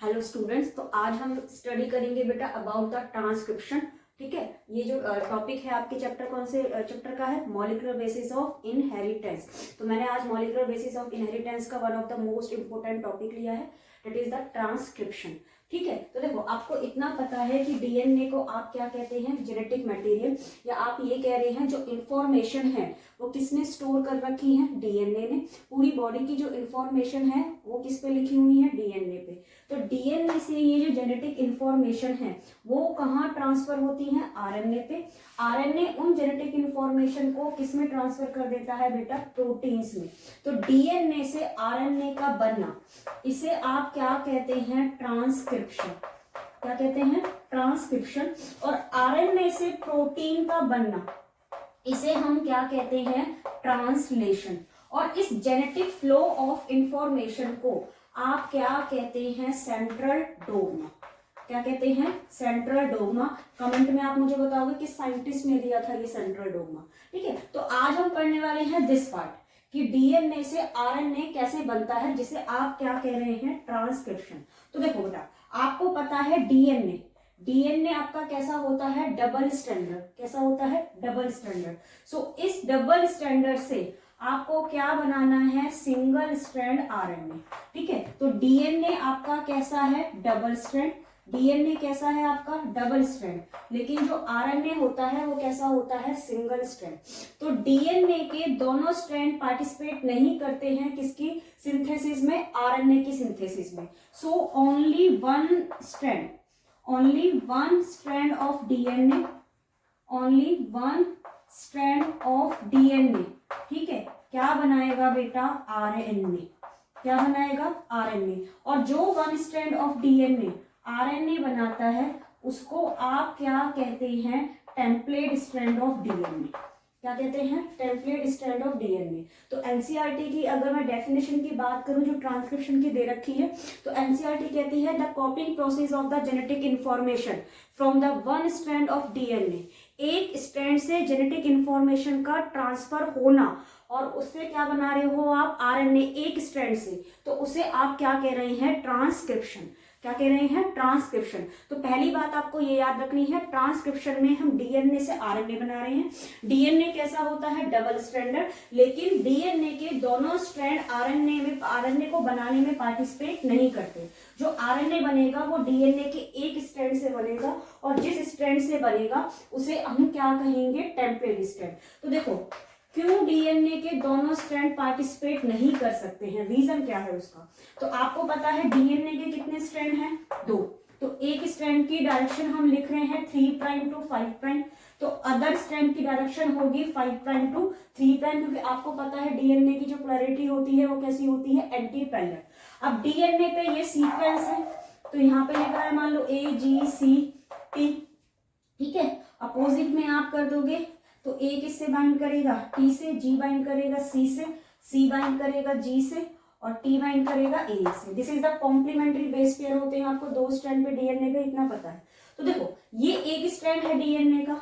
Hello students, तो आज हम स्टडी करेंगे बेटा अबाउट द ट्रांसक्रिप्शन। ठीक है, ये जो टॉपिक है आपके चैप्टर कौन से चैप्टर का है? Molecular basis of inheritance. तो मैंने आज मॉलिक्यूलर बेसिस ऑफ इनहेरिटेंस का one of the most important topic लिया है, दैट इज द ट्रांसक्रिप्शन। ठीक है, तो देखो आपको इतना पता है कि डीएनए को आप क्या कहते हैं? जेनेटिक मटेरियल, या आप ये कह रहे हैं जो इंफॉर्मेशन है वो किसने स्टोर कर रखी है? डीएनए ने। पूरी बॉडी की जो इंफॉर्मेशन है वो किस पे लिखी हुई है? डीएनए पे। तो डीएनए से ये जो जेनेटिक इंफॉर्मेशन है वो कहाँ ट्रांसफर होती है? आरएनए पे। आरएनए उन जेनेटिक इंफॉर्मेशन को किस में ट्रांसफर कर देता है बेटा? प्रोटीन्स में। तो डीएनए से आरएनए का बनना, इसे आप क्या कहते हैं? ट्रांसक्रिप्शन। क्या कहते हैं? ट्रांसक्रिप्शन। और आरएनए से प्रोटीन का बनना, इसे हम क्या कहते हैं? ट्रांसलेशन। और इस जेनेटिक फ्लो ऑफ इंफॉर्मेशन को आप क्या कहते हैं? Central dogma. क्या कहते हैं? Central dogma. कमेंट में आप मुझे बताओगे कि साइंटिस्ट ने दिया था ये सेंट्रल डोग्मा। ठीक है, तो आज हम पढ़ने वाले हैं दिस पार्ट कि डीएनए से आरएनए कैसे बनता है, जिसे आप क्या कह रहे हैं? ट्रांसक्रिप्शन। तो देखो बेटा, आपको पता है डीएनए डीएनए आपका कैसा होता है? Double standard. कैसा होता है? Double standard. सो इस डबल स्टैंडर्ड से आपको क्या बनाना है? Single strand RNA. ठीक है, तो डीएनए आपका कैसा है? Double strand. डीएनए कैसा है आपका? Double strand. लेकिन जो आरएनए होता है वो कैसा होता है? Single strand. तो डीएनए के दोनों स्ट्रैंड पार्टिसिपेट नहीं करते हैं किसकी सिंथेसिस में? आरएनए की सिंथेसिस में। So only one strand, only one strand of DNA, only one strand of DNA। ठीक है, क्या बनाएगा बेटा? आरएनए। क्या बनाएगा? आरएनए। और जो one strand of DNA RNA बनाता है उसको आप क्या कहते हैं? Template strand of DNA. क्या कहते हैं? Template strand of DNA. तो एनसीईआरटी की अगर मैं डेफिनेशन की बात करूं जो ट्रांसक्रिप्शन की दे रखी है, तो एनसीईआरटी कहती है the कॉपिंग process of the genetic information from the one strand of DNA. एक स्ट्रैंड से जेनेटिक इंफॉर्मेशन का ट्रांसफर होना, और उससे क्या बना रहे हो आप? आरएनए एक स्ट्रैंड से, तो उसे आप क्या कह रहे हैं? ट्रांसक्रिप्शन। क्या कह रहे हैं? ट्रांसक्रिप्शन। तो पहली बात आपको ये याद रखनी है, ट्रांसक्रिप्शन में हम डीएनए से आरएनए बना रहे हैं। डीएनए कैसा होता है? Double stranded. लेकिन डीएनए के दोनों स्ट्रैंड आरएनए को बनाने में पार्टिसिपेट नहीं करते। जो आरएनए बनेगा वो डीएनए के एक स्ट्रैंड से बनेगा, और जिस स्ट्रैंड से बनेगा उसे हम क्या कहेंगे? Template strand. तो देखो, क्यों डीएनए के दोनों स्ट्रैंड पार्टिसिपेट नहीं कर सकते हैं? रीजन क्या है उसका? तो आपको पता है डीएनए के कितने स्ट्रैंड हैं? 2। तो एक स्ट्रैंड की डायरेक्शन हम लिख रहे हैं 3' टू 5', तो अदर स्ट्रैंड की डायरेक्शन होगी 5' टू 3', क्योंकि आपको पता है डीएनए की जो पोलैरिटी होती है वो कैसी होती है? Anti parallel. अब डीएनए पे ये सीक्वेंस है, तो यहाँ पे लिख रहा है मान लो AGCT। ठीक है, अपोजिट में आप कर दोगे तो A किससे बाइंड करेगा? T से, G बाइंड करेगा C से, C बाइंड करेगा G से, और T बाइंड करेगा A से। This is the complementary base pair होते हैं। आपको 2 स्ट्रैंड पे डीएनए का इतना पता है। तो देखो, ये एक स्ट्रैंड है डीएनए का।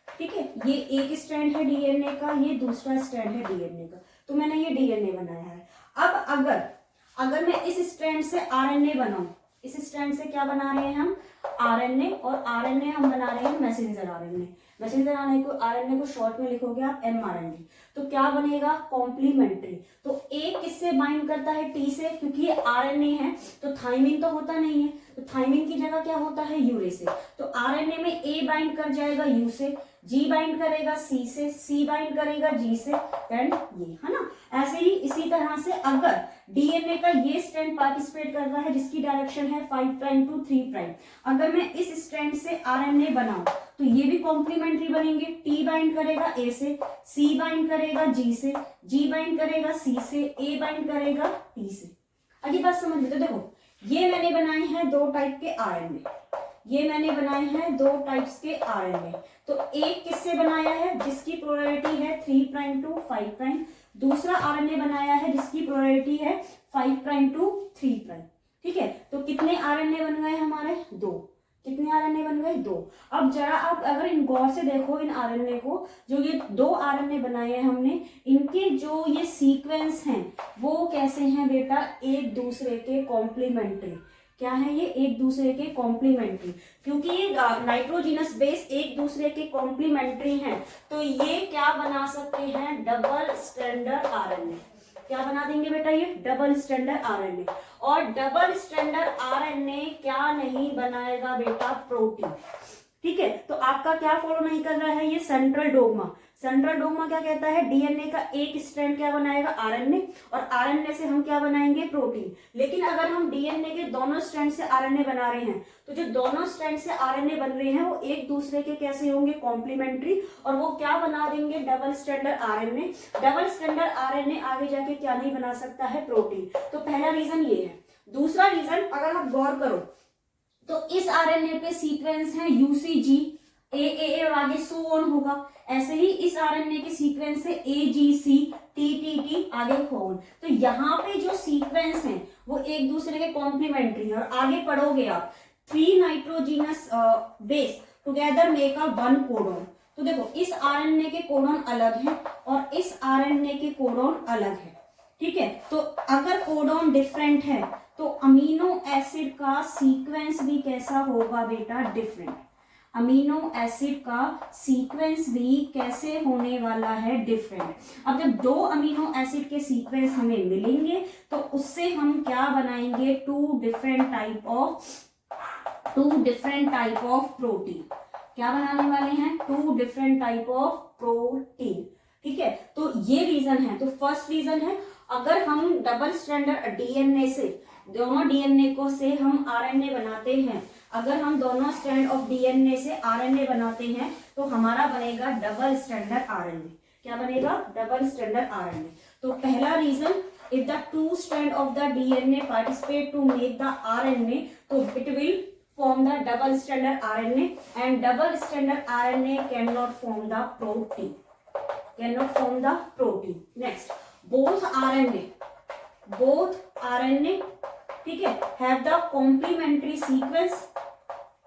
ठीक है, ये एक स्ट्रैंड है डीएनए का, ये दूसरा स्ट्रैंड है डीएनए का। तो मैंने ये डीएनए बनाया है। अब अगर मैं इस स्ट्रैंड से आरएनए बनाऊं, इस स्ट्रैंड से क्या बना रहे हैं हम? आरएनए। और आरएनए हम बना रहे हैं मैसेंजर आरएनए। मैसेंजर आरएनए को शॉर्ट में लिखोगे आप mRNA। तो क्या बनेगा? कॉम्प्लीमेंट्री। तो ए किससे बाइंड करता है? टी से, क्योंकि ये आरएनए है तो थाइमिन तो होता नहीं है, तो थाइमिन की जगह क्या होता है? यूरे से। तो आरएनए में ए बाइंड कर जाएगा यू से, जी बाइंड करेगा सी से, सी बाइंड करेगा जी से, एंड ये, है ना? ऐसे ही इसी तरह से अगर डीएनए का ये स्ट्रैंड पार्टिसिपेट कर रहा है जिसकी डायरेक्शन है 5' टू 3', अगर मैं इस स्ट्रैंड से आरएनए बनाऊं तो ये भी कॉम्प्लीमेंट्री बनेंगे। टी बाइंड करेगा ए से, सी बाइंड करेगा जी से, जी बाइंड करेगा सी से, ए बाइंड करेगा टी से। अगली बात समझ लो। तो देखो, ये मैंने बनाए हैं 2 टाइप के आरएनए, ये मैंने बनाए हैं 2 टाइप्स के आरएनए। तो एक किससे बनाया है? जिसकी प्रोबेबिलिटी है 3' टू 5'। दूसरा आरएनए बनाया है जिसकी प्रोबेबिलिटी है 5' टू 3'। ठीक है, तो कितने आरएनए बन गए हमारे? 2। कितने आरएनए बन गए? 2। अब जरा आप अगर इन गौर से देखो इन आरएनए को, जो ये 2 आरएनए बनाए हैं हमने, इनके जो ये सीक्वेंस हैं वो कैसे हैं बेटा? एक दूसरे के कॉम्प्लीमेंट्री। क्या है ये, एक दूसरे के कॉम्प्लीमेंट्री। क्योंकि ये नाइट्रोजिनस बेस एक दूसरे के कॉम्प्लीमेंट्री हैं, तो ये क्या बना सकते हैं, डबल स्ट्रैंडर्ड आरएनए। क्या बना देंगे बेटा, ये डबल स्ट्रैंडर्ड आरएनए। और डबल स्ट्रैंडर्ड आरएनए क्या नहीं बनाएगा बेटा, प्रोटीन। ठीक है, तो आपका क्या फॉलो नहीं कर रहा है, ये सेंट्रल डोग्मा। सेंट्रल डोग्मा क्या कहता है, डीएनए का एक स्ट्रैंड क्या बनाएगा, आरएनए, और आरएनए से हम क्या बनाएंगे, प्रोटीन। लेकिन अगर हम डीएनए के दोनों स्ट्रैंड से आरएनए बना रहे हैं, तो जो दोनों स्ट्रैंड से आरएनए बन रहे हैं वो एक दूसरे के कैसे होंगे, कॉम्प्लीमेंट्री, और वो क्या बना देंगे, double stranded RNA. Double stranded RNA आगे जाके क्या नहीं बना सकता है, प्रोटीन। तो पहला रीजन ये है। दूसरा रीजन अगर आप गौर करो तो इस आरएनए पे सीक्वेंस है यूसीजी, ए और आगे सो ऑन होगा। ऐसे ही इस आरएनए के सीक्वेंस है एजीसी, टीटीटी, आगे खोन। तो यहाँ पे जो सीक्वेंस हैं वो एक दूसरे के कॉम्प्लीमेंट्री है। और आगे पढ़ोगे आप, 3 nitrogenous base together make a 1 codon. तो देखो इस आरएनए के कोडोन अलग हैं और इस आरएनए के कोडोन अलग है। ठीक है, तो अगर कोडोन डिफरेंट है तो अमीनो एसिड का सीक्वेंस भी कैसा होगा बेटा, डिफरेंट। अमीनो एसिड का सीक्वेंस भी कैसे होने वाला है, डिफरेंट। अब जब 2 अमीनो एसिड के सीक्वेंस हमें मिलेंगे तो उससे हम क्या बनाएंगे, 2 डिफरेंट टाइप ऑफ प्रोटीन। क्या बनाने वाले हैं, 2 डिफरेंट टाइप ऑफ प्रोटीन। ठीक है, तो ये रीजन है। तो फर्स्ट रीजन है, अगर हम डबल स्ट्रैंडर्ड डीएनए से, दोनों डीएनए को से हम आरएनए बनाते हैं, अगर हम दोनों स्ट्रैंड ऑफ डीएनए से आरएनए बनाते हैं तो हमारा बनेगा डबल स्ट्रैंडर्ड आरएनए। क्या बनेगा, डबल स्ट्रैंडर्ड आरएनए। तो पहला reason, if the 2 strand of the DNA participate to make the RNA, तो it will form the double stranded RNA, and double stranded RNA cannot form the protein. Next, both RNA, ठीक है, have the complementary sequence.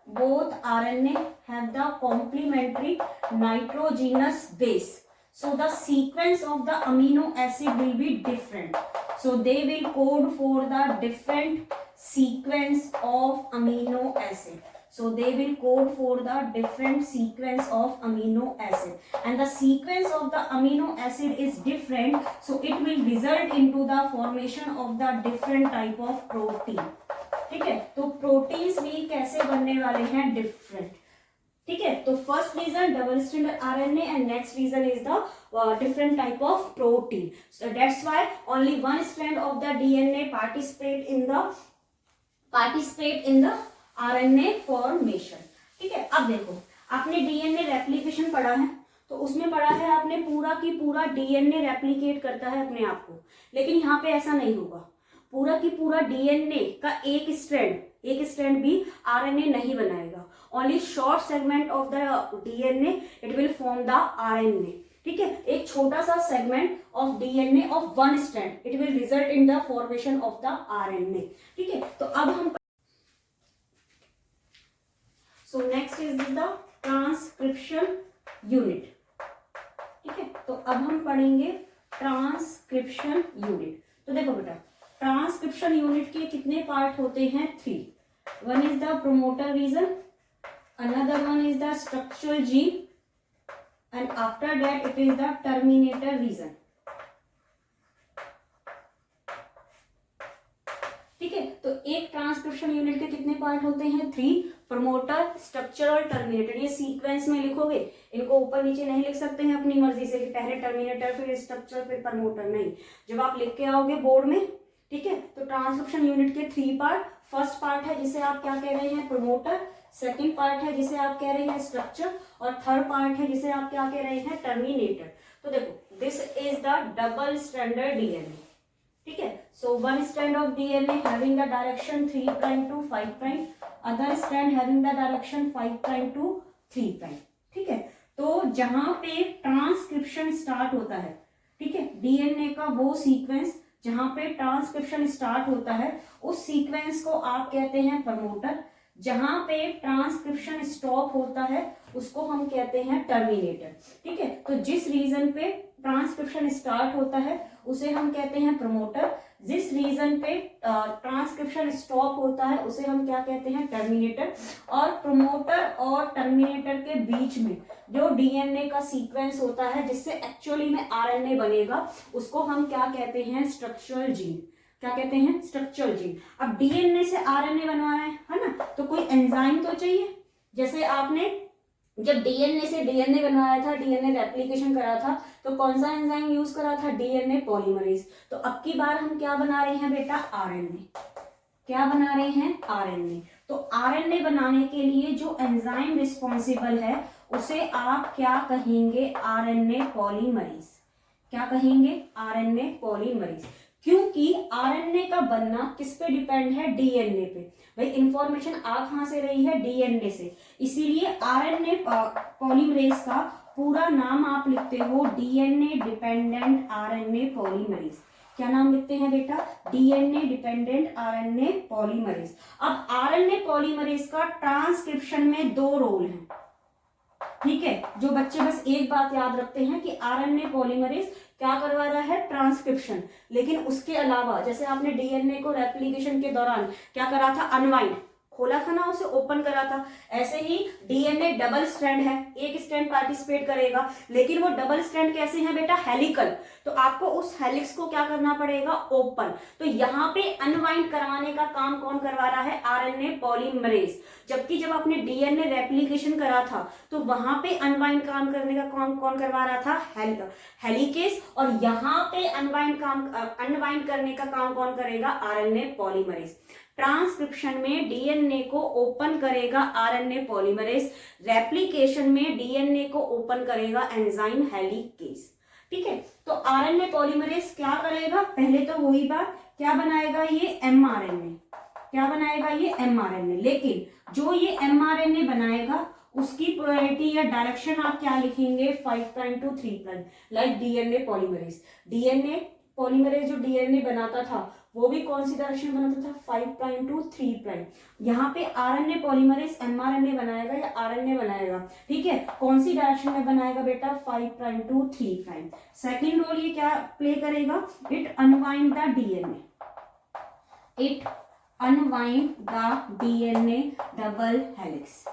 Both RNA have the complementary nitrogenous base. So the sequence of the amino acid will be different. So they will code for the different sequence of amino acid. So they will code for the different sequence of amino acid, and the sequence of the amino acid is different, so it will result into the formation of the different type of protein. ठीक है, तो proteins भी कैसे बनने वाले हैं, different. ठीक है, तो first reason double stranded RNA and next reason is the different type of protein. So that's why only 1 strand of the DNA participate in the RNA formation. ठीक है, अब देखो आपने डीएनए रेप्लिकेशन पढ़ा है, तो उसमें पढ़ा है आपने पूरा की पूरा डीएनए रेप्लिकेट करता है अपने आप को, लेकिन यहाँ पे ऐसा नहीं होगा। पूरा की पूरा डीएनए का एक स्ट्रैंड भी आरएनए नहीं बनाएगा। Only short segment of the DNA it will form the RNA. ठीक है, एक छोटा सा segment of DNA of 1 strand it will result in the formation of the RNA. ठीक है, तो अब हम next is the transcription unit. ठीक है, तो अब हम पढ़ेंगे ट्रांसक्रिप्शन यूनिट। तो देखो बेटा, ट्रांसक्रिप्शन यूनिट के कितने पार्ट होते हैं, 3। 1 is the promoter reason, another 1 is the structural gene, and after that it is the terminator region. ठीक है, तो एक ट्रांसक्रिप्शन यूनिट के कितने पार्ट होते हैं, 3। प्रमोटर, स्ट्रक्चर और टर्मिनेटर। ये सीक्वेंस में लिखोगे, इनको ऊपर नीचे नहीं लिख सकते हैं अपनी मर्जी से कि पहले टर्मिनेटर फिर स्ट्रक्चर फिर प्रमोटर, नहीं। जब आप लिख के आओगे बोर्ड में, ठीक है, तो ट्रांसक्रिप्शन यूनिट के 3 पार्ट। फर्स्ट पार्ट है जिसे आप क्या कह रहे हैं, प्रमोटर। सेकेंड पार्ट है जिसे आप कह रहे हैं स्ट्रक्चर, और थर्ड पार्ट है जिसे आप क्या कह रहे हैं, टर्मिनेटर। तो देखो, this is the double stranded DNA. ठीक है, सो 1 strand of DNA having the direction 3' to 5', other strand having the direction 5' to 3'। ठीक है, तो जहां पे ट्रांसक्रिप्शन स्टार्ट होता है, ठीक है, डीएनए का वो सीक्वेंस जहां पे ट्रांसक्रिप्शन स्टार्ट होता है उस सीक्वेंस को आप कहते हैं प्रमोटर। जहां पे ट्रांसक्रिप्शन स्टॉप होता है उसको हम कहते हैं टर्मिनेटर। ठीक है, तो जिस रीजन पे ट्रांसक्रिप्शन स्टार्ट होता है उसे हम कहते हैं प्रोमोटर। जिस रीजन पे ट्रांसक्रिप्शन स्टॉप होता है उसे हम क्या कहते हैं, टर्मिनेटर। और प्रोमोटर और टर्मिनेटर के बीच में जो डीएनए का सीक्वेंस होता है जिससे एक्चुअली में आरएनए बनेगा उसको हम क्या कहते हैं, स्ट्रक्चरल जीन। क्या कहते हैं, स्ट्रक्चरल जीन। अब डीएनए से आरएनए बनवा रहे हैं, है ना, तो कोई एंजाइम तो चाहिए। जैसे आपने जब डीएनए से डीएनए बनवाया था, डीएनए रेप्लिकेशन करा था, तो कौन सा एंजाइम यूज करा था, डीएनए पॉलीमरेज। तो अब की बार हम क्या बना रहे हैं बेटा, आरएनए। क्या बना रहे हैं, आरएनए। तो आरएनए बनाने के लिए जो एंजाइम रिस्पॉन्सिबल है उसे आप क्या कहेंगे, आरएनए पॉलीमरेज। क्या कहेंगे, आरएनए पॉलीमरेज। क्योंकि आरएनए का बनना किस पे डिपेंड है, डीएनए पे। भाई इंफॉर्मेशन आ कहां से रही है, डीएनए से। इसीलिए आरएनए पॉलीमरेज का पूरा नाम आप लिखते हो डीएनए डिपेंडेंट आरएनए पॉलीमरेज। क्या नाम लिखते हैं बेटा, डीएनए डिपेंडेंट आरएनए पॉलीमरेज। अब आरएनए पॉलीमरेज का ट्रांसक्रिप्शन में 2 रोल हैं, ठीक है। जो बच्चे बस एक बात याद रखते हैं कि आरएनए पॉलीमरेज क्या करवा रहा है, ट्रांसक्रिप्शन। लेकिन उसके अलावा जैसे आपने डीएनए को रेप्लिकेशन के दौरान क्या करा था, अनवाइंड, खोला था ना, उसे ओपन करा था। ऐसे ही डीएनए डबल स्ट्रैंड है, एक स्ट्रैंड पार्टिसिपेट करेगा, लेकिन वो डबल स्ट्रैंड कैसे है बेटा, हेलिकल। तो आपको उस हेलिक्स को क्या करना पड़ेगा, ओपन। तो यहाँ पे अनवाइंड करवाने का काम कौन करवा रहा है, आरएनए पॉलीमरेज। जबकि जब आपने डीएनए रेप्लिकेशन करा था तो वहां पे अनवाइंड काम करने का काम कौन करवा रहा था, हेलिकेस। और यहाँ पे अनवाइंड करने का काम कौन करेगा, आरएनए पॉलीमरेज। ट्रांसक्रिप्शन में डीएनए को ओपन करेगा आरएनए पॉलीमरेज, रेप्लिकेशन में डीएनए को ओपन करेगा एंजाइम हेलिकेस, ठीक है। तो आरएनए पॉलीमरेज क्या करेगा, पहले तो वही बात, क्या बनाएगा, ये एमआरएनए। क्या बनाएगा, ये एमआरएनए। लेकिन जो ये एमआरएनए बनाएगा उसकी पोलैरिटी या डायरेक्शन आप क्या लिखेंगे, 5 prime to 3 prime, like DNA polymerase. DNA polymerase जो डीएनए बनाता था वो भी कौन सी डायरेक्शन बनाता था, 5 प्राइम टू 3 प्राइम। यहाँ पे आरएनए पॉलीमरेज एमआरएनए बनाएगा या आरएनए बनाएगा, ठीक है। कौन सी डायरेक्शन में बनाएगा बेटा, 5 prime to 3 prime. Second role ये क्या प्ले करेगा, it unwind the DNA, it unwind the DNA double helix,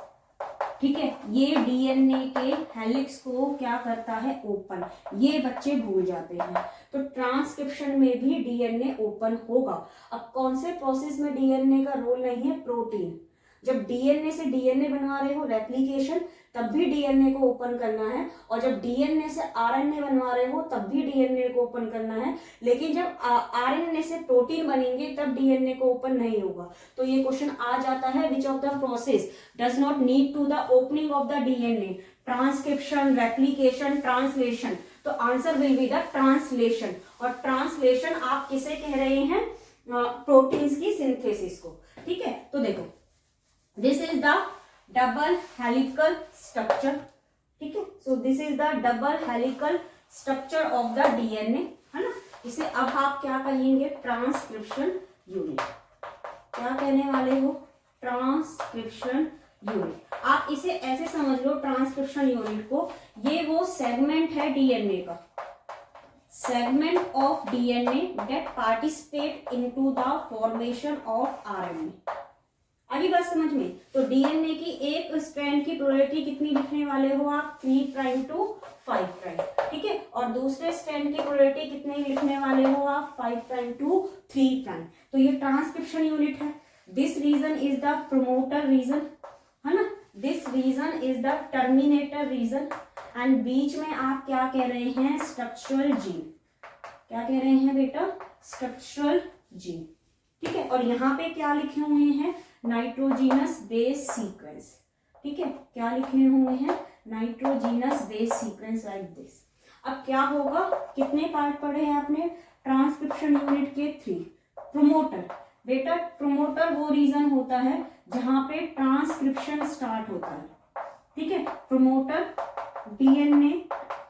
ठीक है। ये डीएनए के हेलिक्स को क्या करता है, ओपन। ये बच्चे भूल जाते हैं। तो ट्रांसक्रिप्शन में भी डीएनए ओपन होगा। अब कौन से प्रोसेस में डीएनए का रोल नहीं है, प्रोटीन। जब डीएनए से डीएनए बनवा रहे हो रेप्लिकेशन, तब भी डीएनए को ओपन करना है। और जब डीएनए से आरएनए बनवा रहे हो तब भी डीएनए को ओपन करना है। लेकिन जब आरएनए से प्रोटीन बनेंगे तब डीएनए को ओपन नहीं होगा। तो ये क्वेश्चन आ जाता है, which of the process does not need to the opening of the DNA, transcription, replication, translation. तो answer will be the translation. और ट्रांसलेशन आप किसे कह रहे हैं, प्रोटीन्स की सिंथेसिस को, ठीक है। तो देखो, this is the double helical structure, ठीक है। So this is the double helical structure of the DNA, है ना। इसे अब आप क्या कहेंगे, ट्रांसक्रिप्शन यूनिट। क्या कहने वाले हो, ट्रांसक्रिप्शन यूनिट। आप इसे ऐसे समझ लो, ट्रांसक्रिप्शन यूनिट को, ये वो सेगमेंट है डीएनए का, segment of DNA that participate into the formation of RNA. आगे बात समझ में। तो डीएनए की एक स्ट्रैंड की प्रोबेबिलिटी कितनी लिखने वाले हो आप, 3 प्राइम टू 5 प्राइम, ठीक है। और दूसरे स्ट्रैंड की प्रोबेबिलिटी कितनी लिखने वाले हो आप, 5 प्राइम टू 3 प्राइम। तो ये ट्रांसक्रिप्शन यूनिट है। This region is the promoter region, है ना। This region is the terminator region. And बीच में आप क्या कह रहे हैं, स्ट्रक्चरल जीन। क्या कह रहे हैं बेटा, स्ट्रक्चरल जीन, ठीक है। और यहाँ पे क्या लिखे हुए हैं, नाइट्रोजीनस बेस सीक्वेंस, ठीक है। क्या लिखे हुए हैं, nitrogenous base sequence, like this. अब क्या होगा, कितने पार्ट पढ़े हैं आपने, ट्रांसक्रिप्शन यूनिट के 3। प्रोमोटर, बेटा प्रोमोटर वो रीजन होता है जहां पे ट्रांसक्रिप्शन स्टार्ट होता है, ठीक है। प्रोमोटर डीएनए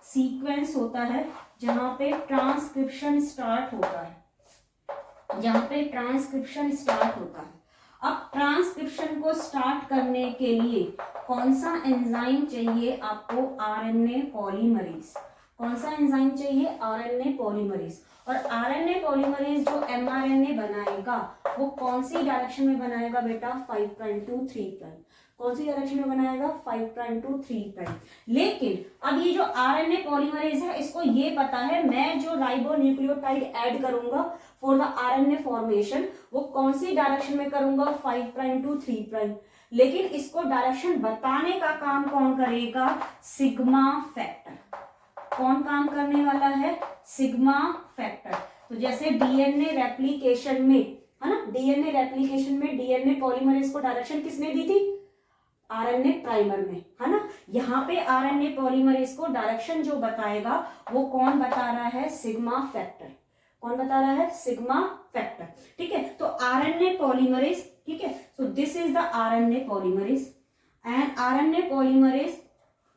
सीक्वेंस होता है जहां पे ट्रांसक्रिप्शन स्टार्ट होता है, जहां पे ट्रांसक्रिप्शन स्टार्ट होता है। अब ट्रांसक्रिप्शन को स्टार्ट करने के लिए कौन सा एंजाइम चाहिए आपको, आरएनए पॉलीमरेज। कौन सा एंजाइम चाहिए? RNA polymerase. और आरएनए पॉलीमरेज जो एमआरएनए बनाएगा वो कौन सी डायरेक्शन में बनाएगा बेटा? 5 प्राइम टू 3 प्राइम। कौन सी डायरेक्शन में बनाएगा? 5 प्राइम टू 3 प्राइम। लेकिन अब ये जो आरएनए पॉलीमरेज है इसको ये पता है मैं जो राइबोन्यूक्लियोटाइड ऐड करूंगा फॉर द आरएनए फॉर्मेशन वो कौन सी डायरेक्शन में करूंगा? 5 प्राइम टू 3 प्राइम। लेकिन इसको डायरेक्शन बताने का काम कौन करेगा? Sigma factor. कौन काम करने वाला है? Sigma factor. तो जैसे डीएनए रेप्लिकेशन में है ना, डीएनए रेप्लिकेशन में डीएनए पॉलीमरेज को डायरेक्शन किसने दी थी? आरएनए प्राइमर में, है ना। यहाँ पे आरएनए पॉलीमरेज को डायरेक्शन जो बताएगा वो कौन बता रहा है? Sigma factor. कौन बता रहा है? Sigma factor. ठीक है, तो आरएनए पॉलीमरेज, ठीक है, so this is the RNA polymerase and RNA polymerase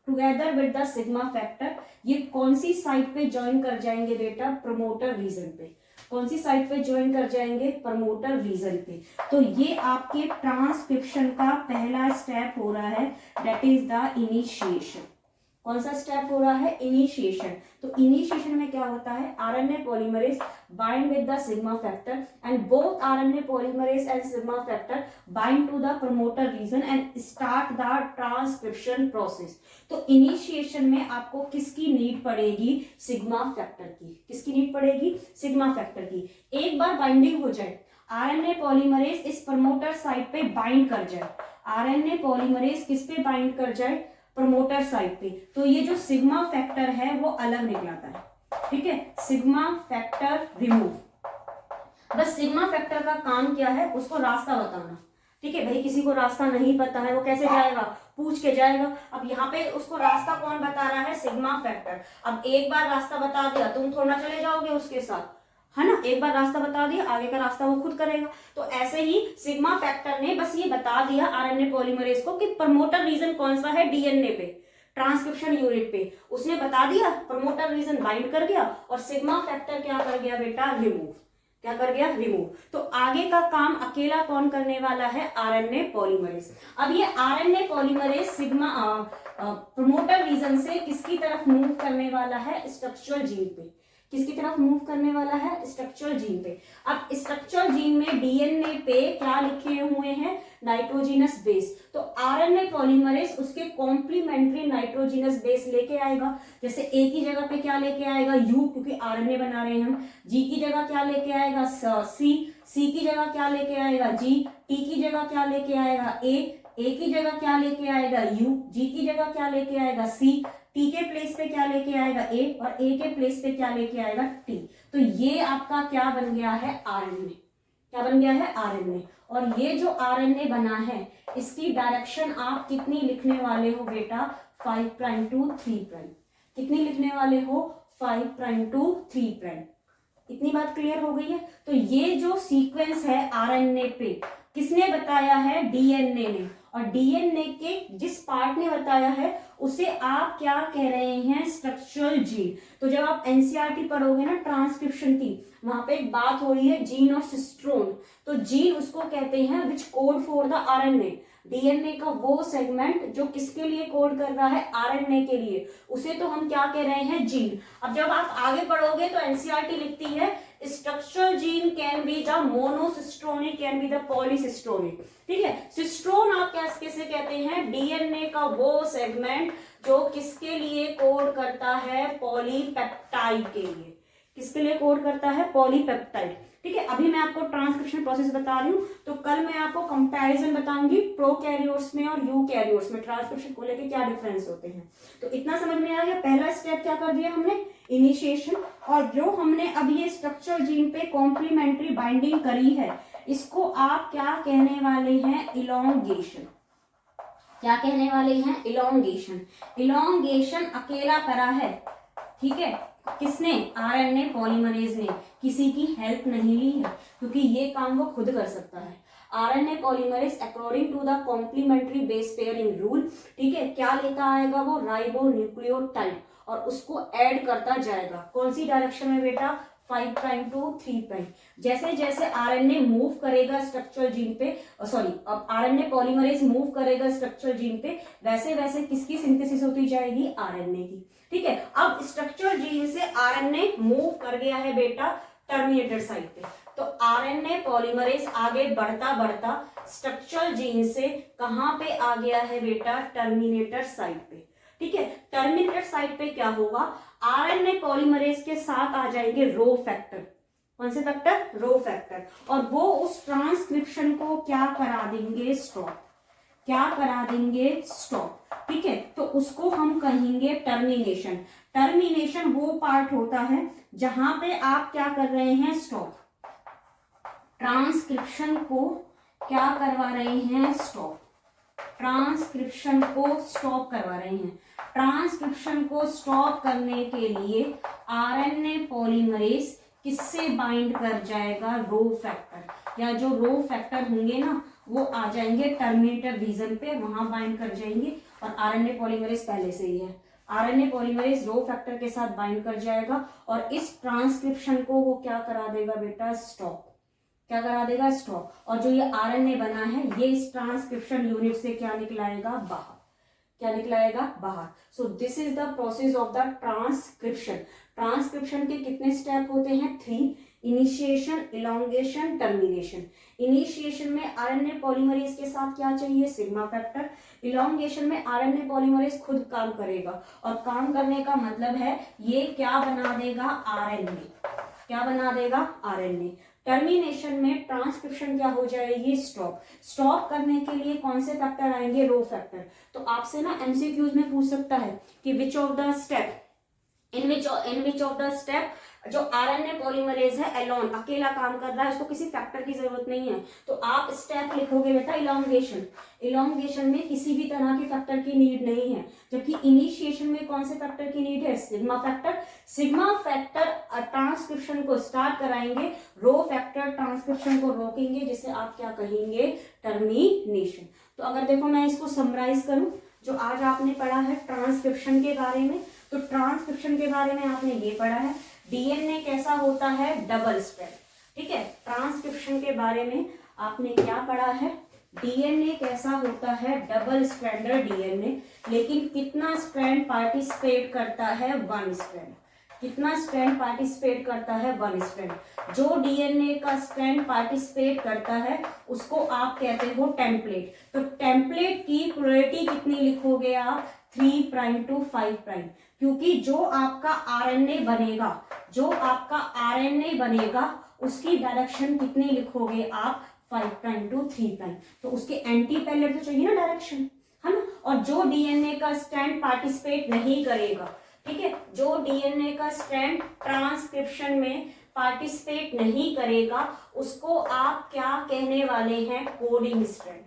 together with the sigma factor ये कौन सी साइट पे ज्वाइन कर जाएंगे बेटा? प्रमोटर रीजन पे। कौन सी साइट पे ज्वाइन कर जाएंगे? प्रमोटर रीजन पे। तो ये आपके ट्रांसक्रिप्शन का पहला स्टेप हो रहा है, दैट इज द इनिशिएशन। कौन सा स्टेप हो रहा है? इनिशिएशन। तो इनिशिएशन में क्या होता है? RNA polymerase bind with the sigma factor and both RNA polymerase and sigma factor bind to the promoter region and start the transcription process. तो इनिशिएशन में आपको किसकी नीड पड़ेगी? सिग्मा फैक्टर की। किसकी नीड पड़ेगी? सिग्मा फैक्टर की। एक बार बाइंडिंग हो जाए, आरएनए पॉलीमरेज इस प्रमोटर साइट पे बाइंड कर जाए, आरएनए पॉलीमरेज किस पे बाइंड कर जाए? प्रमोटर साइट पे, तो ये जो सिग्मा फैक्टर है वो अलग निकलाता है। ठीक है, सिग्मा फैक्टर रिमूव। बस सिग्मा फैक्टर का काम क्या है? उसको रास्ता बताना। ठीक है भाई, किसी को रास्ता नहीं पता है वो कैसे जाएगा? पूछ के जाएगा। अब यहाँ पे उसको रास्ता कौन बता रहा है? Sigma factor. अब एक बार रास्ता बता दिया तुम थोड़ा चले जाओगे उसके साथ, है ना। एक बार रास्ता बता दिया, आगे का रास्ता वो खुद करेगा। तो ऐसे ही सिग्मा फैक्टर ने बस ये बता दिया आरएनए पॉलीमरेज को कि प्रमोटर रीजन कौन सा है डीएनए पे, ट्रांसक्रिप्शन यूनिट पे। उसने बता दिया, प्रमोटर रीजन बाइंड कर गया और सिग्मा फैक्टर क्या कर गया बेटा? रिमूव। क्या कर गया? रिमूव। तो आगे का काम अकेला कौन करने वाला है? RNA polymerase. अब ये RNA polymerase sigma promoter region से किसकी तरफ मूव करने वाला है? स्ट्रक्चरल जीन पे। किसकी तरफ मूव करने वाला है? स्ट्रक्चरल जीन पे। अब स्ट्रक्चरल जीन में डीएनए पे क्या लिखे हुए हैं? Nitrogenous base. तो आरएनए पॉलीमरेज उसके कॉम्प्लीमेंट्री नाइट्रोजिनस बेस लेके आएगा। जैसे ए की जगह पे क्या लेके आएगा? यू, क्योंकि आरएनए बना रहे हैं हम। जी की जगह क्या लेके आएगा? सी की जगह क्या लेके आएगा? जी। टी की जगह क्या लेके आएगा? ए की जगह क्या लेके आएगा? यू। जी की जगह क्या लेके आएगा? सी। टी के प्लेस पे क्या लेके आएगा? ए। और ए के प्लेस पे क्या लेके आएगा? टी। तो ये आपका क्या बन गया है? आरएनए। क्या बन गया है? आरएनए। और ये जो आरएनए बना है इसकी डायरेक्शन आप कितनी लिखने वाले हो बेटा? 5 प्राइम टू 3 प्राइम। कितनी लिखने वाले हो? 5 प्राइम टू 3 प्राइम। इतनी बात क्लियर हो गई है। तो ये जो सीक्वेंस है आरएनए पे किसने बताया है? डीएनए ने। और डीएनए के जिस पार्ट ने बताया है उसे आप क्या कह रहे हैं? Structural gene. तो जब आप एनसीईआरटी पढ़ोगे ना ट्रांसक्रिप्शन की, वहां पे एक बात हो रही है जीन ऑफ सिस्ट्रोन। तो जीन उसको कहते हैं विच code for the RNA. DNA का वो सेगमेंट जो किसके लिए कोड कर रहा है? आरएनए के लिए। उसे तो हम क्या कह रहे हैं? जीन। अब जब आप आगे पढ़ोगे तो एनसीईआरटी लिखती है structural gene can be the monocistronic, can be the polycistronic. ठीक है, सिस्ट्रोन आप कैसे कहते हैं? डीएनए का वो सेगमेंट जो किसके लिए कोड करता है? पॉलीपेप्टाइड के लिए। किसके लिए कोड करता है? पॉलीपेप्टाइड। ठीक है, अभी मैं आपको ट्रांसक्रिप्शन प्रोसेस बता रही हूँ, तो कल मैं आपको कंपैरिजन बताऊंगी प्रोकैरियोट्स में और यूकैरियोट्स में ट्रांसक्रिप्शन को लेकर क्या डिफरेंस होते हैं। तो इतना समझ में आ गया। पहला स्टेप क्या कर दिया हमने? इनिशिएशन। और जो हमने अब ये स्ट्रक्चरल जीन पे कॉम्प्लीमेंट्री बाइंडिंग करी है इसको आप क्या कहने वाले हैं? इलॉन्गेशन। क्या कहने वाले हैं? इलॉन्गेशन। इलॉन्गेशन अकेला करा है, ठीक है, किसने? आरएनए पॉलीमरेज ने। किसी की हेल्प नहीं ली है क्योंकि ये काम वो खुद कर सकता है। RNA polymerase according to the complementary base pairing rule, ठीक है, क्या लेता आएगा वो? राइबोन्यूक्लियोटाइड, और उसको ऐड करता जाएगा। कौन सी डायरेक्शन में बेटा? 5 प्राइम टू 3 प्राइम। जैसे जैसे आरएनए मूव करेगा स्ट्रक्चरल जीन पे, अब आरएनए पॉलीमरेज मूव करेगा स्ट्रक्चरल जीन पे, वैसे वैसे किसकी सिंथेसिस होती जाएगी? आरएनए की। ठीक है, अब स्ट्रक्चरल जीन से आरएनए मूव कर गया है बेटा टर्मिनेटर साइड पे। तो आरएनए पॉलीमरेज आगे बढ़ता बढ़ता स्ट्रक्चरल जीन से कहां पे आ गया है बेटा, टर्मिनेटर साइड पे। ठीक है, टर्मिनेटर साइड पे क्या होगा, आरएनए पॉलीमरेज के साथ आ जाएंगे रो फैक्टर। कौन से फैक्टर, रो फैक्टर, और वो उस ट्रांसक्रिप्शन को क्या करा देंगे, स्टॉप। क्या करा देंगे, स्टॉप। ठीक है, तो उसको हम कहेंगे टर्मिनेशन। टर्मिनेशन वो पार्ट होता है जहां पे आप क्या कर रहे हैं, स्टॉप। ट्रांसक्रिप्शन को क्या करवा रहे हैं, स्टॉप। ट्रांसक्रिप्शन को स्टॉप करवा रहे हैं। ट्रांसक्रिप्शन को स्टॉप करने के लिए आरएनए पॉलीमरेज किससे बाइंड कर जाएगा, रो फैक्टर, या जो रो फैक्टर होंगे ना वो आ जाएंगे टर्मिनेटर रीजन पे, वहां बाइंड कर जाएंगे। और आरएनए पॉलीमरेज पहले से ही है, आरएनए पॉलीमरेज रो फैक्टर के साथ बाइंड कर जाएगा और इस ट्रांसक्रिप्शन को वो क्या करा देगा बेटा, स्टॉप। क्या करा देगा, स्टॉप। और जो ये आरएनए बना है ये इस ट्रांसक्रिप्शन यूनिट से क्या निकलाएगा, बाहर। क्या निकलाएगा, बाहर। So this is the process of the transcription. Transcription के कितने स्टेप होते हैं, 3। Initiation, elongation, termination. इनिशिएशन में आरएनए पॉलीमरेज के साथ क्या चाहिए, सिग्मा फैक्टर। इलॉन्गेशन में आरएनए पॉलीमरेज खुद काम करेगा, और काम करने का मतलब है ये क्या बना देगा, आरएनए। क्या बना देगा, आरएनए। टर्मिनेशन में ट्रांसक्रिप्शन क्या हो जाएगी, स्टॉप। स्टॉप करने के लिए कौन से फैक्टर आएंगे, रो फैक्टर। तो आपसे ना एमसीक्यूज में पूछ सकता है कि विच of the step, in which of the step जो आरएनए पॉलीमरेज है एलोन, अकेला काम कर रहा है, उसको किसी फैक्टर की जरूरत नहीं है, तो आप स्टेप लिखोगे बेटा इलॉन्गेशन। इलॉन्गेशन में किसी भी तरह के फैक्टर की नीड नहीं है, जबकि इनिशिएशन में कौन से फैक्टर की नीड है, sigma factor. Sigma factor transcription को स्टार्ट कराएंगे, रो फैक्टर ट्रांसक्रिप्शन को रोकेंगे, जिसे आप क्या कहेंगे, टर्मिनेशन। तो अगर देखो मैं इसको समराइज करूं, जो आज आपने पढ़ा है ट्रांसक्रिप्शन के बारे में, तो ट्रांसक्रिप्शन के बारे में आपने ये पढ़ा है डीएनए कैसा होता है, डबल स्ट्रैंड। ठीक है, ट्रांसक्रिप्शन के बारे में आपने क्या पढ़ा है, डीएनए कैसा होता है, डबल स्ट्रैंडर डीएनए। लेकिन कितना स्ट्रैंड पार्टिसिपेट करता है, 1 स्ट्रैंड। कितना स्ट्रैंड पार्टिसिपेट करता है, 1 स्ट्रैंड। जो डीएनए का स्ट्रैंड पार्टिसिपेट करता है उसको आप कहते हो टेम्पलेट। तो टेम्पलेट की प्रोबेबिलिटी कितनी लिखोगे आप, 3 प्राइम टू 5 प्राइम, क्योंकि जो आपका आरएनए बनेगा, जो आपका आरएनए बनेगा उसकी डायरेक्शन कितनी लिखोगे आप, 5 प्राइम टू 3 प्राइम। तो उसके एंटी पैरेलल तो चाहिए ना डायरेक्शन, है ना। और जो डीएनए का स्ट्रैंड पार्टिसिपेट नहीं करेगा, ठीक है, जो डीएनए का स्ट्रैंड ट्रांसक्रिप्शन में पार्टिसिपेट नहीं करेगा उसको आप क्या कहने वाले हैं, कोडिंग स्ट्रैंड।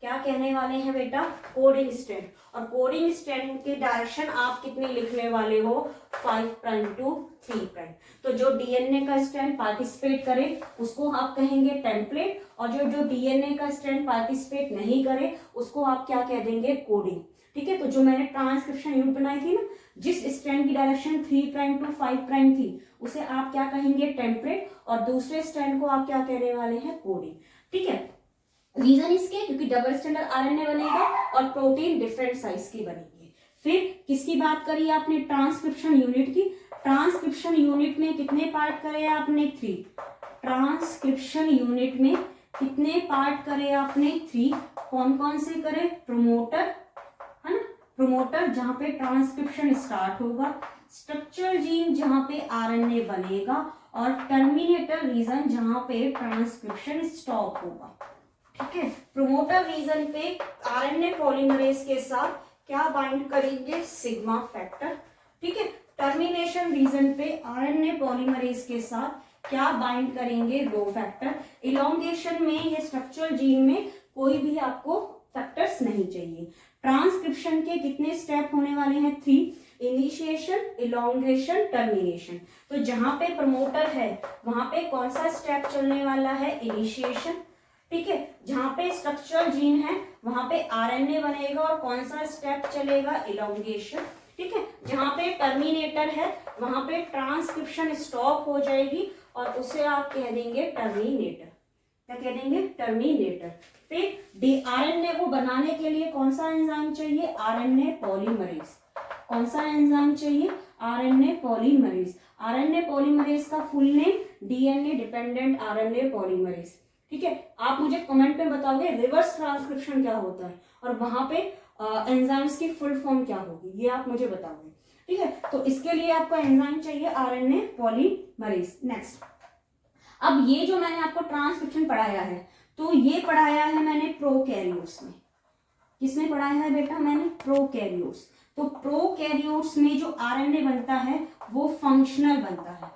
क्या कहने वाले हैं बेटा, कोडिंग स्ट्रैंड। और कोडिंग स्ट्रैंड की डायरेक्शन आप कितनी लिखने वाले हो, 5 प्राइम टू 3 प्राइम। तो जो डीएनए का स्ट्रैंड पार्टिसिपेट करे उसको आप कहेंगे टेम्पलेट, और जो डीएनए का स्ट्रैंड पार्टिसिपेट नहीं करे उसको आप क्या कह देंगे, कोडिंग। ठीक है, तो जो मैंने ट्रांसक्रिप्शन यूनिट बनाई थी ना, जिस स्ट्रैंड की डायरेक्शन 3 प्राइम टू 5 प्राइम थी उसे आप क्या कहेंगे, टेम्पलेट, और दूसरे स्ट्रैंड को आप क्या कहने वाले हैं, कोडिंग। ठीक है, रीजन इसके क्योंकि डबल स्ट्रैंडर्ड आरएनए बनेगा और प्रोटीन डिफरेंट साइज की बनेगी। फिर किसकी बात करी आपने, ट्रांसक्रिप्शन यूनिट की। ट्रांसक्रिप्शन यूनिट में कितने पार्ट करे आपने, 3। ट्रांसक्रिप्शन यूनिट में कितने पार्ट करे आपने, 3। कौन कौन से करे, प्रोमोटर, है ना, प्रोमोटर जहां पे ट्रांसक्रिप्शन स्टार्ट होगा, स्ट्रक्चरल जीन जहां पे आरएनए बनेगा, और टर्मिनेटर रीजन जहां पे ट्रांसक्रिप्शन स्टॉप होगा। ठीक है, प्रोमोटर रीजन पे आरएनए पॉलीमरेज के साथ क्या बाइंड करेंगे, सिग्मा फैक्टर। ठीक है, टर्मिनेशन रीजन पे आरएनए पॉलीमरेज के साथ क्या बाइंड करेंगे, रो फैक्टर। इलॉन्गेशन में या स्ट्रक्चरल जीन में कोई भी आपको फैक्टर्स नहीं चाहिए। ट्रांसक्रिप्शन के कितने स्टेप होने वाले हैं, 3। Initiation, elongation, termination. तो जहां पे प्रमोटर है वहां पे कौन सा स्टेप चलने वाला है, इनिशिएशन। ठीक है, जहां पे स्ट्रक्चरल जीन है वहां पे आरएनए बनेगा और कौन सा स्टेप चलेगा, इलॉन्गेशन। ठीक है, जहां पे टर्मिनेटर है वहां पे ट्रांसक्रिप्शन स्टॉप हो जाएगी और उसे आप कह देंगे टर्मिनेटर। क्या कह देंगे, टर्मिनेटर। फिर आरएनए को बनाने के लिए कौन सा एंजाइम चाहिए, आरएनए पॉलीमरेज। कौन सा एंजाइम चाहिए? RNA polymerase. आरएनए पॉलीमरेज का full name DNA dependent RNA polymerase. ठीक है, आप मुझे कमेंट में बताओगे रिवर्स ट्रांसक्रिप्शन क्या होता है और वहां पे एंजाइम्स की फुल फॉर्म क्या होगी, ये आप मुझे बताओगे। ठीक है, तो इसके लिए आपको एंजाइम चाहिए आरएनए पॉलीमरेज। नेक्स्ट, अब ये जो मैंने आपको ट्रांसक्रिप्शन पढ़ाया है, तो ये पढ़ाया है मैंने प्रोकैरियोट्स में। किसमें पढ़ाया है बेटा? मैंने प्रोकैरियोट्स। तो प्रोकैरियोट्स में जो आरएनए बनता है वो फंक्शनल बनता है।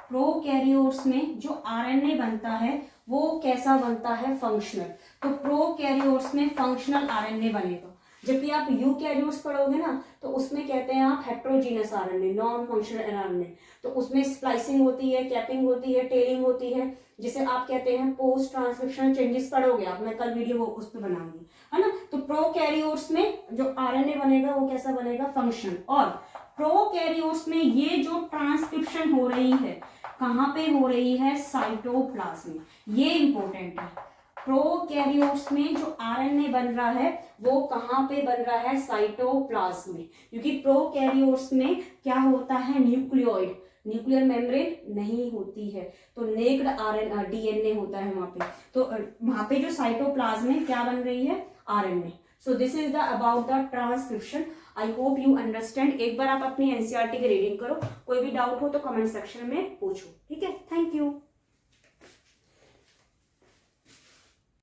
प्रोकैरियोट्स में जो आरएनए बनता है वो कैसा बनता है? फंक्शनल। तो प्रोकैरियोट्स में फंक्शनल आरएनए बनेगा, जबकि आप यूकैरियोट्स पढ़ोगे ना तो उसमें कहते हैं आप heterogeneous RNA, non functional RNA. तो उसमें स्प्लाइसिंग होती है, कैपिंग होती है, टेलिंग होती है, जिसे आप कहते हैं पोस्ट ट्रांसक्रिप्शन चेंजेस। पढ़ोगे आप, मैं कल वीडियो उस पर बनाऊंगी, है ना। तो प्रोकैरियोट्स में जो आरएनए बनेगा वो कैसा बनेगा? फंक्शन। और प्रोकैरियोट्स में ये जो ट्रांसक्रिप्शन हो रही है कहाँ पे हो रही है? साइटोप्लाज्म में। ये इंपॉर्टेंट है। प्रोकैरियोट्स में जो आरएनए बन रहा है वो कहाँ पे बन रहा है? साइटोप्लाज्म में। क्योंकि प्रोकैरियोट्स में क्या होता है? न्यूक्लियोइड, न्यूक्लियर मेम्ब्रेन नहीं होती है, तो नेक्ड आरएनए डीएनए होता है वहां पे। तो वहां पे जो साइटोप्लाज्म में क्या बन रही है? RNA. So this is the about the transcription. I hope you understand. एक बार आप अपनी एनसीईआरटी की रीडिंग करो, कोई भी डाउट हो तो कमेंट सेक्शन में पूछो। ठीक है, थैंक यू।